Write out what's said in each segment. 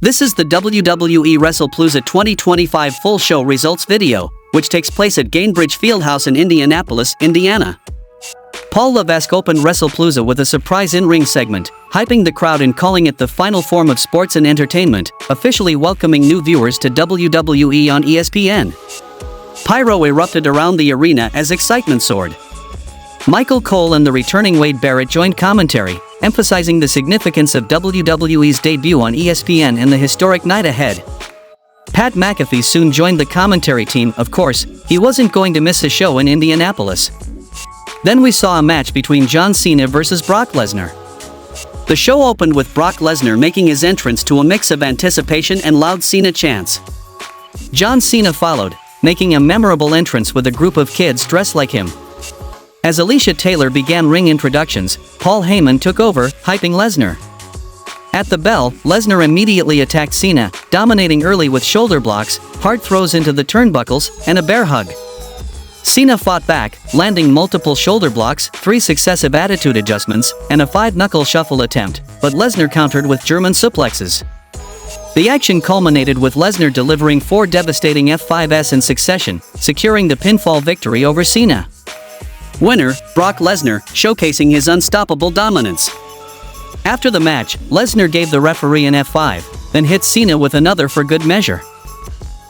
This is the WWE WrestlePlooza 2025 full show results video, which takes place at Gainbridge Fieldhouse in Indianapolis, Indiana. Paul Levesque opened WrestlePlooza with a surprise in-ring segment, hyping the crowd and calling it the final form of sports and entertainment, officially welcoming new viewers to WWE on ESPN. Pyro erupted around the arena as excitement soared. Michael Cole and the returning Wade Barrett joined commentary, emphasizing the significance of WWE's debut on ESPN and the historic night ahead. Pat McAfee soon joined the commentary team. Of course, he wasn't going to miss a show in Indianapolis. Then we saw a match between John Cena versus Brock Lesnar. The show opened with Brock Lesnar making his entrance to a mix of anticipation and loud Cena chants. John Cena followed, making a memorable entrance with a group of kids dressed like him. As Alicia Taylor began ring introductions, Paul Heyman took over, hyping Lesnar. At the bell, Lesnar immediately attacked Cena, dominating early with shoulder blocks, hard throws into the turnbuckles, and a bear hug. Cena fought back, landing multiple shoulder blocks, 3 successive attitude adjustments, and a 5-knuckle shuffle attempt, but Lesnar countered with German suplexes. The action culminated with Lesnar delivering 4 devastating F5s in succession, securing the pinfall victory over Cena. Winner, Brock Lesnar, showcasing his unstoppable dominance. After the match, Lesnar gave the referee an F5, then hit Cena with another for good measure.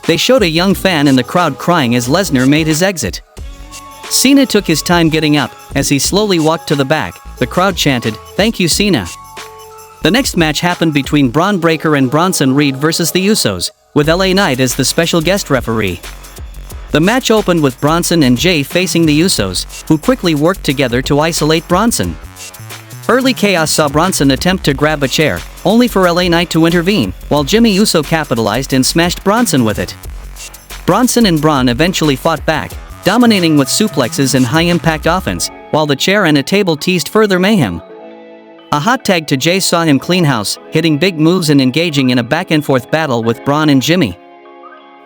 They showed a young fan in the crowd crying as Lesnar made his exit. Cena took his time getting up. As he slowly walked to the back, the crowd chanted, "Thank you, Cena." The next match happened between Bron Breakker and Bronson Reed versus the Usos, with LA Knight as the special guest referee. The match opened with Bronson and Jay facing the Usos, who quickly worked together to isolate Bronson. Early chaos saw Bronson attempt to grab a chair, only for LA Knight to intervene, while Jimmy Uso capitalized and smashed Bronson with it. Bronson and Bron eventually fought back, dominating with suplexes and high-impact offense, while the chair and a table teased further mayhem. A hot tag to Jay saw him clean house, hitting big moves and engaging in a back-and-forth battle with Bron and Jimmy.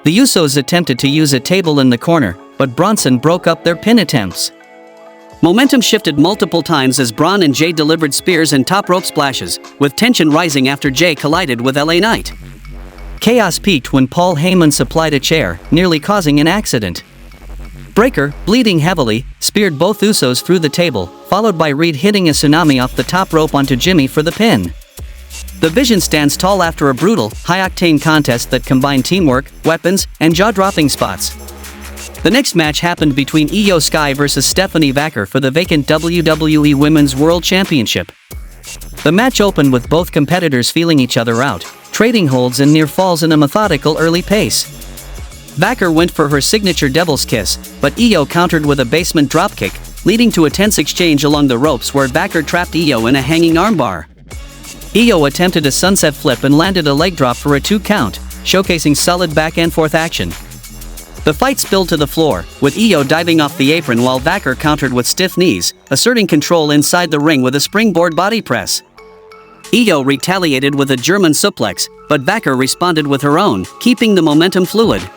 The Usos attempted to use a table in the corner, but Bronson broke up their pin attempts. Momentum shifted multiple times as Bron and Jay delivered spears and top rope splashes, with tension rising after Jay collided with LA Knight. Chaos peaked when Paul Heyman supplied a chair, nearly causing an accident. Breakker, bleeding heavily, speared both Usos through the table, followed by Reed hitting a tsunami off the top rope onto Jimmy for the pin. The Vision stands tall after a brutal, high-octane contest that combined teamwork, weapons, and jaw-dropping spots. The next match happened between Iyo Sky versus Stephanie Vaquer for the vacant WWE Women's World Championship. The match opened with both competitors feeling each other out, trading holds and near falls in a methodical early pace. Vaquer went for her signature devil's kiss, but Iyo countered with a basement dropkick, leading to a tense exchange along the ropes where Vaquer trapped Iyo in a hanging armbar. Iyo attempted a sunset flip and landed a leg drop for a 2 count, showcasing solid back-and-forth action. The fight spilled to the floor, with Iyo diving off the apron while Vaquer countered with stiff knees, asserting control inside the ring with a springboard body press. Iyo retaliated with a German suplex, but Vaquer responded with her own, keeping the momentum fluid.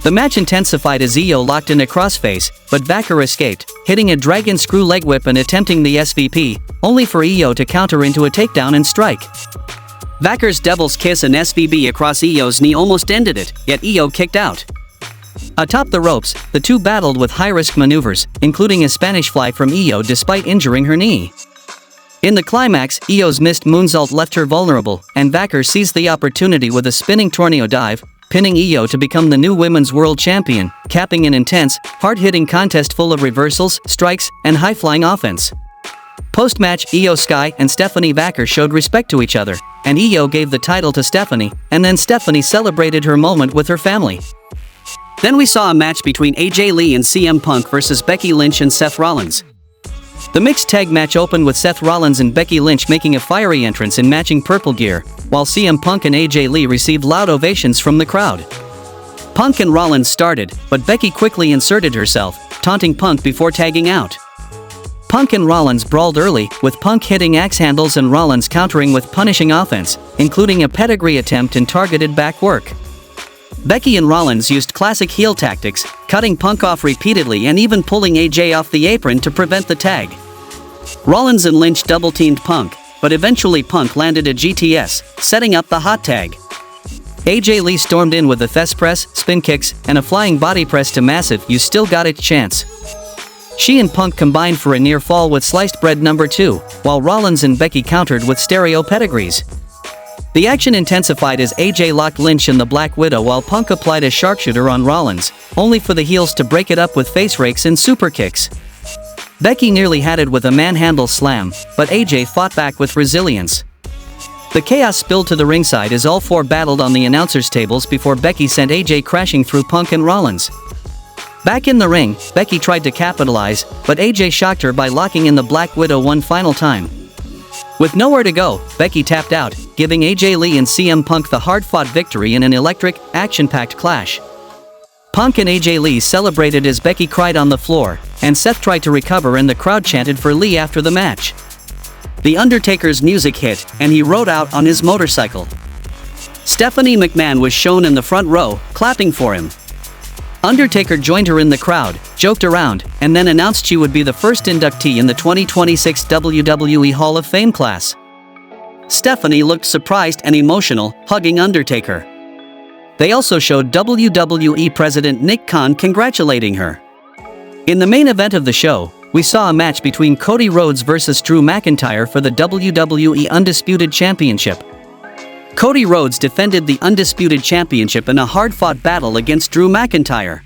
The match intensified as Iyo locked in a crossface, but Vaquer escaped, hitting a dragon screw leg whip and attempting the SVP, only for Iyo to counter into a takedown and strike. Vaquer's devil's kiss and SVP across Iyo's knee almost ended it, yet Iyo kicked out. Atop the ropes, the two battled with high-risk maneuvers, including a Spanish fly from Iyo despite injuring her knee. In the climax, Iyo's missed moonsault left her vulnerable, and Vaquer seized the opportunity with a spinning tornado dive, pinning Iyo to become the new Women's World Champion, capping an intense, hard-hitting contest full of reversals, strikes, and high-flying offense. Post-match, Iyo Sky and Stephanie Vaquer showed respect to each other, and Iyo gave the title to Stephanie, and then Stephanie celebrated her moment with her family. Then we saw a match between AJ Lee and CM Punk versus Becky Lynch and Seth Rollins. The mixed tag match opened with Seth Rollins and Becky Lynch making a fiery entrance in matching purple gear, while CM Punk and AJ Lee received loud ovations from the crowd. Punk and Rollins started, but Becky quickly inserted herself, taunting Punk before tagging out. Punk and Rollins brawled early, with Punk hitting axe handles and Rollins countering with punishing offense, including a pedigree attempt and targeted back work. Becky and Rollins used classic heel tactics, cutting Punk off repeatedly and even pulling AJ off the apron to prevent the tag. Rollins and Lynch double-teamed Punk, but eventually Punk landed a GTS, setting up the hot tag. AJ Lee stormed in with a thess press, spin kicks, and a flying body press to massive "You still got it" chance. She and Punk combined for a near fall with sliced bread number 2, while Rollins and Becky countered with stereo pedigrees. The action intensified as AJ locked Lynch in the Black Widow while Punk applied a sharpshooter on Rollins, only for the heels to break it up with face rakes and super kicks. Becky nearly had it with a manhandle slam, but AJ fought back with resilience. The chaos spilled to the ringside as all four battled on the announcers' tables before Becky sent AJ crashing through Punk and Rollins. Back in the ring, Becky tried to capitalize, but AJ shocked her by locking in the Black Widow one final time. With nowhere to go, Becky tapped out, giving AJ Lee and CM Punk the hard-fought victory in an electric, action-packed clash. Punk and AJ Lee celebrated as Becky cried on the floor, and Seth tried to recover and the crowd chanted for Lee after the match. The Undertaker's music hit, and he rode out on his motorcycle. Stephanie McMahon was shown in the front row, clapping for him. Undertaker joined her in the crowd, joked around, and then announced she would be the first inductee in the 2026 WWE Hall of Fame class. Stephanie looked surprised and emotional, hugging Undertaker. They also showed WWE President Nick Khan congratulating her. In the main event of the show, we saw a match between Cody Rhodes versus Drew McIntyre for the WWE Undisputed Championship. Cody Rhodes defended the Undisputed Championship in a hard-fought battle against Drew McIntyre.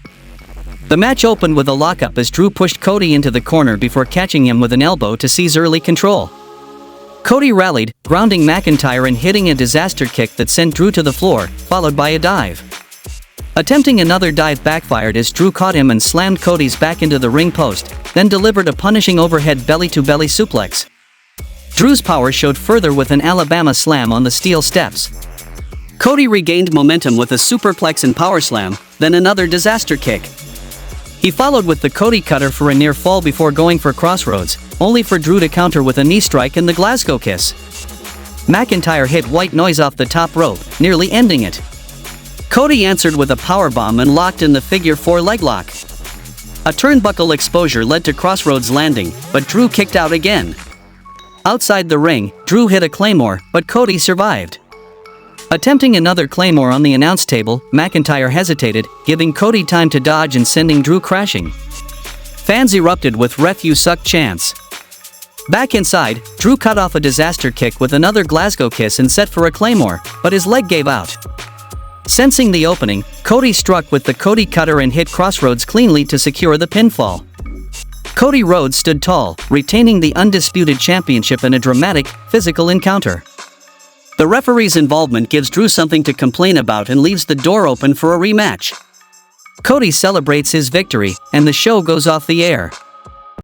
The match opened with a lockup as Drew pushed Cody into the corner before catching him with an elbow to seize early control. Cody rallied, grounding McIntyre and hitting a disaster kick that sent Drew to the floor, followed by a dive. Attempting another dive backfired as Drew caught him and slammed Cody's back into the ring post, then delivered a punishing overhead belly-to-belly suplex. Drew's power showed further with an Alabama slam on the steel steps. Cody regained momentum with a superplex and power slam, then another disaster kick. He followed with the Cody cutter for a near fall before going for crossroads, only for Drew to counter with a knee strike and the Glasgow kiss. McIntyre hit White Noise off the top rope, nearly ending it. Cody answered with a powerbomb and locked in the figure 4 leg lock. A turnbuckle exposure led to Crossroads landing, but Drew kicked out again. Outside the ring, Drew hit a Claymore, but Cody survived. Attempting another Claymore on the announce table, McIntyre hesitated, giving Cody time to dodge and sending Drew crashing. Fans erupted with "Ref You Suck" chants. Back inside, Drew cut off a disaster kick with another Glasgow kiss and set for a Claymore, but his leg gave out. Sensing the opening, Cody struck with the Cody cutter and hit Crossroads cleanly to secure the pinfall. Cody Rhodes stood tall, retaining the Undisputed Championship in a dramatic, physical encounter. The referee's involvement gives Drew something to complain about and leaves the door open for a rematch. Cody celebrates his victory, and the show goes off the air.